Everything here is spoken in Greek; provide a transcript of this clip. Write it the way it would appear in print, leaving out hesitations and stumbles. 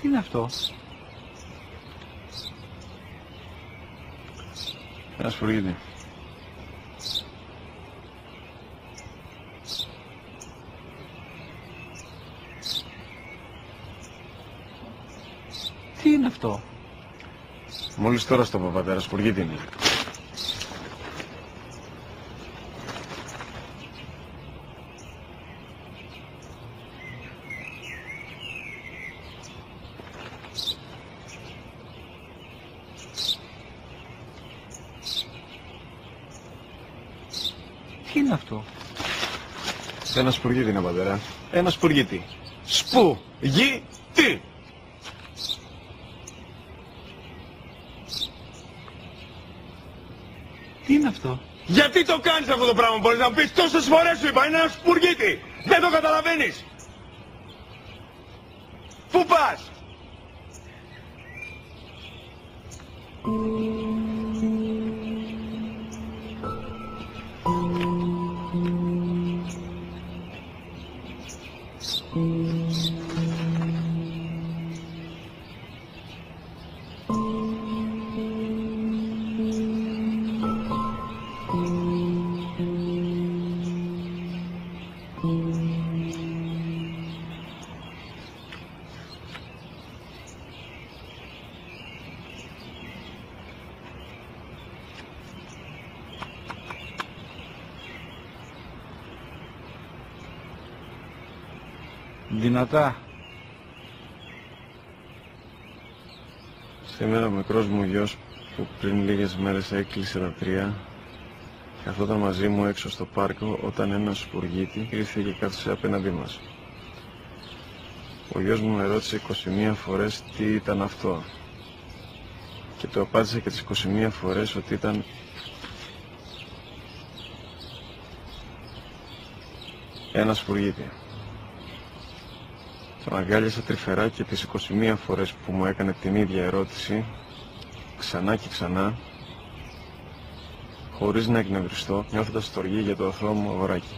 Τι είναι αυτό? Ένα σπουργίτη. Τι είναι αυτό? Μόλις τώρα στο πατέρα, σπουργίτη είναι. Τι είναι αυτό? Ένα σπουργίτη είναι, πατέρα. Ένα σπουργίτη. Σπου-γι-τι! Τι είναι αυτό? Γιατί το κάνεις αυτό το πράγμα, μπορείς να μου πεις? Τόσες φορές σου είπα, είναι ένα σπουργίτη! Δεν το καταλαβαίνεις! Πού πας? Δυνατά. Σήμερα ο μικρός μου γιος που πριν λίγες μέρες έκλεισε τα 3 καθόταν μαζί μου έξω στο πάρκο όταν ένας σπουργίτη ήρθε και κάθισε απέναντί μας. Ο γιος μου με ρώτησε 21 φορές τι ήταν αυτό και του απάντησε και τις 21 φορές ότι ήταν ένα σπουργίτη. Τον αγκάλιασα τρυφερά και τις 21 φορές που μου έκανε την ίδια ερώτηση, ξανά και ξανά, χωρίς να εκνευριστώ, νιώθοντας στοργή για το αθώο μου αγοράκι.